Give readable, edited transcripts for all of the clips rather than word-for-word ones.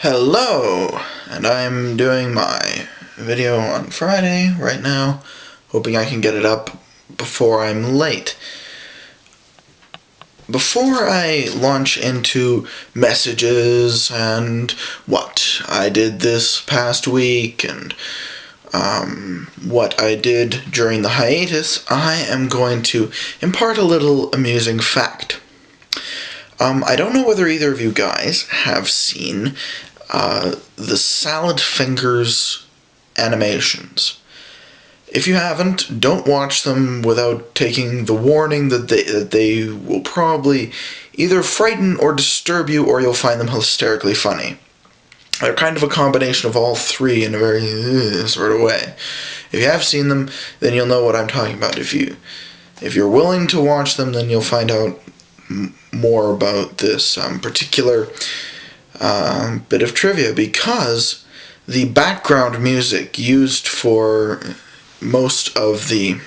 Hello, and I'm doing my video on Friday right now, hoping I can get it up before I'm late. Before I launch into messages and what I did this past week and what I did during the hiatus, I am going to impart a little amusing fact. I don't know whether either of you guys have seen the Salad Fingers animations. If you haven't, don't watch them without taking the warning that they will probably either frighten or disturb you, or you'll find them hysterically funny. They're kind of a combination of all three in a very sort of way. If you have seen them, then you'll know what I'm talking about. If you're willing to watch them, then you'll find out more about this particular bit of trivia, because the background music used for most of the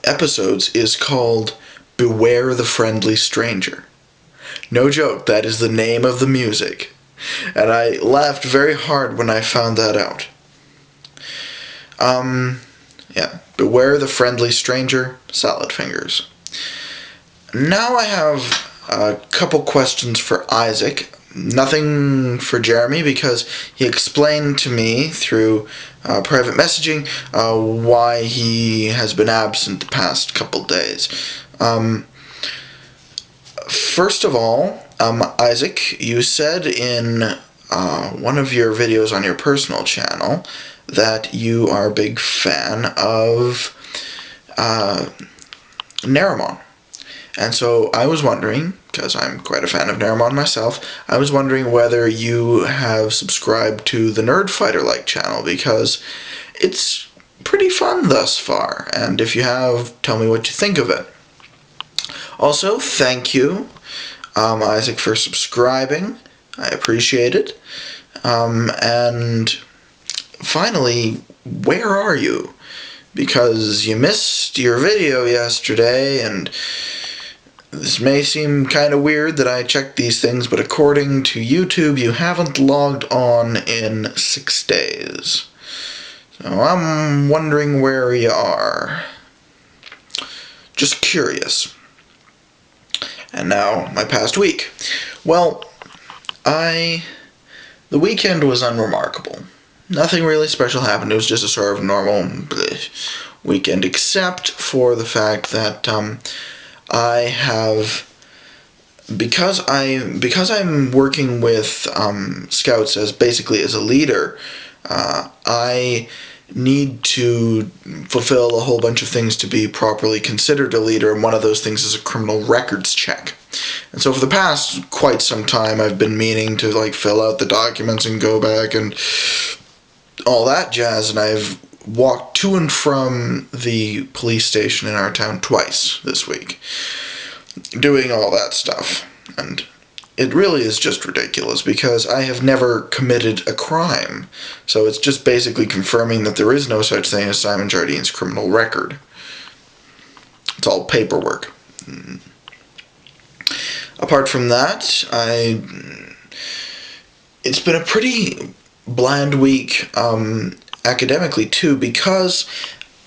episodes is called Beware the Friendly Stranger. No joke, that is the name of the music. And I laughed very hard when I found that out. Beware the Friendly Stranger, Salad Fingers. Now I have a couple questions for Isaac. Nothing for Jeremy, because he explained to me through private messaging why he has been absent the past couple days. First of all, Isaac, you said in one of your videos on your personal channel that you are a big fan of Naramon. And so I was wondering, because I'm quite a fan of Naramon myself, I was wondering whether you have subscribed to the Nerd Fighter-like channel, because it's pretty fun thus far, and if you have, tell me what you think of it. Also, thank you, Isaac, for subscribing. I appreciate it. And finally, where are you? Because you missed your video yesterday, and this may seem kind of weird that I check these things, but according to YouTube, you haven't logged on in 6 days. So I'm wondering where you are. Just curious. And now, my past week. Well, the weekend was unremarkable. Nothing really special happened. It was just a sort of normal weekend, except for the fact that I have, because I'm working with Scouts as basically as a leader, I need to fulfill a whole bunch of things to be properly considered a leader, and one of those things is a criminal records check. And so for the past quite some time, I've been meaning to fill out the documents and go back and all that jazz, and I've walked to and from the police station in our town twice this week, doing all that stuff. And it really is just ridiculous, because I have never committed a crime. So it's just basically confirming that there is no such thing as Simon Jardine's criminal record. It's all paperwork. Apart from that, it's been a pretty bland week academically too, because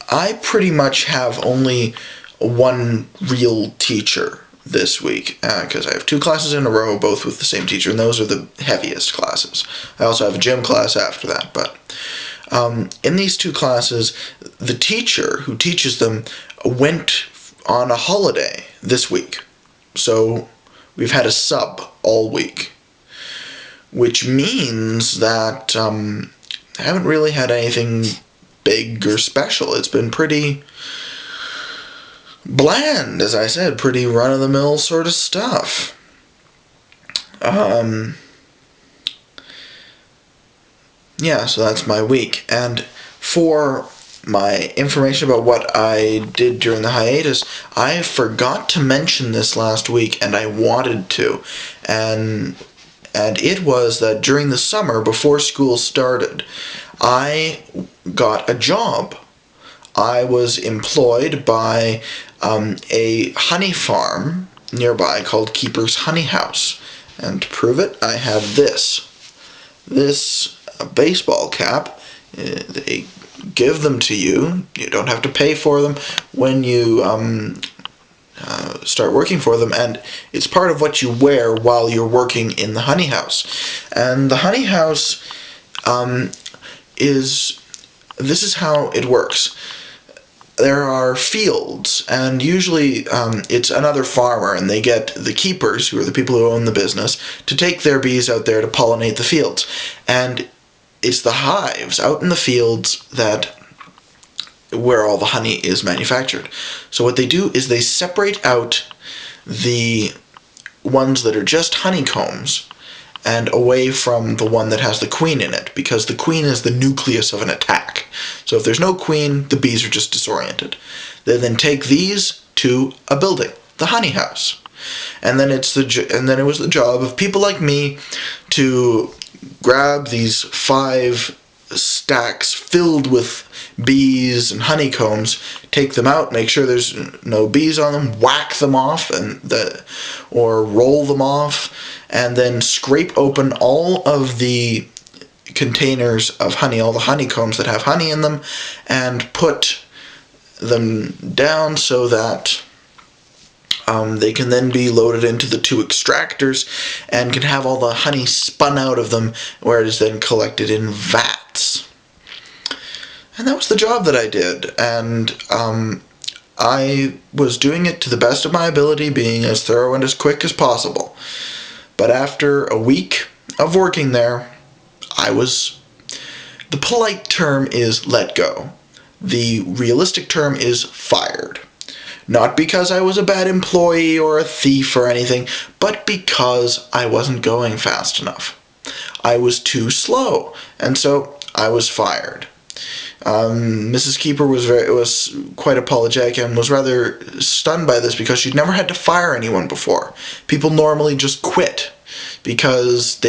I pretty much have only one real teacher this week, because I have 2 classes in a row, both with the same teacher, and those are the heaviest classes. I also have a gym class after that, but in these 2 classes, the teacher who teaches them went on a holiday this week. So we've had a sub all week, which means that I haven't really had anything big or special. It's been pretty bland, as I said, pretty run-of-the-mill sort of stuff. Yeah, so that's my week. And for my information about what I did during the hiatus, I forgot to mention this last week, and I wanted to. And it was that during the summer, before school started, I got a job. I was employed by a honey farm nearby called Keeper's Honey House. And to prove it, I have this. This baseball cap. They give them to you. You don't have to pay for them when you start working for them, and it's part of what you wear while you're working in the honey house. And the honey house this is how it works. There are fields, and usually it's another farmer, and they get the keepers, who are the people who own the business, to take their bees out there to pollinate the fields. And it's the hives out in the fields where all the honey is manufactured. So what they do is they separate out the ones that are just honeycombs and away from the one that has the queen in it, because the queen is the nucleus of an attack. So if there's no queen, the bees are just disoriented. They then take these to a building, the honey house. And then it was the job of people like me to grab these 5 stacks filled with bees and honeycombs, take them out, make sure there's no bees on them, whack them off or roll them off, and then scrape open all of the containers of honey, all the honeycombs that have honey in them, and put them down so that they can then be loaded into the 2 extractors and can have all the honey spun out of them, where it is then collected in vats. And that was the job that I did, and I was doing it to the best of my ability, being as thorough and as quick as possible. But after a week of working there, the polite term is let go. The realistic term is fired. Not because I was a bad employee or a thief or anything, but because I wasn't going fast enough. I was too slow, and so I was fired. Mrs. Keeper was quite apologetic and was rather stunned by this, because she'd never had to fire anyone before. People normally just quit because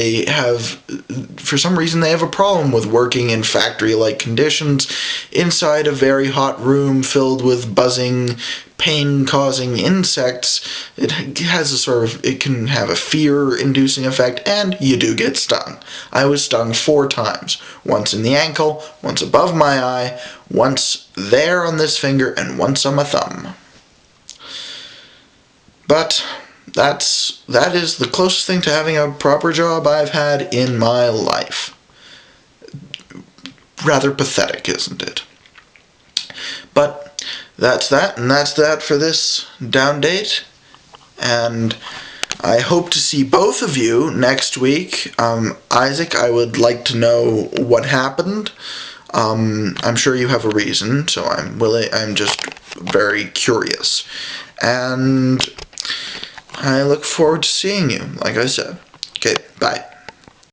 for some reason they have a problem with working in factory-like conditions inside a very hot room filled with buzzing, pain-causing insects. It can have a fear-inducing effect, and you do get stung. I was stung 4 times. Once in the ankle, once above my eye, once there on this finger, and once on my thumb. But that is the closest thing to having a proper job I've had in my life. Rather pathetic, isn't it? But that's that, and that's that for this down date. And I hope to see both of you next week. Isaac, I would like to know what happened. I'm sure you have a reason, so I'm just very curious. And I look forward to seeing you, like I said. Okay, bye.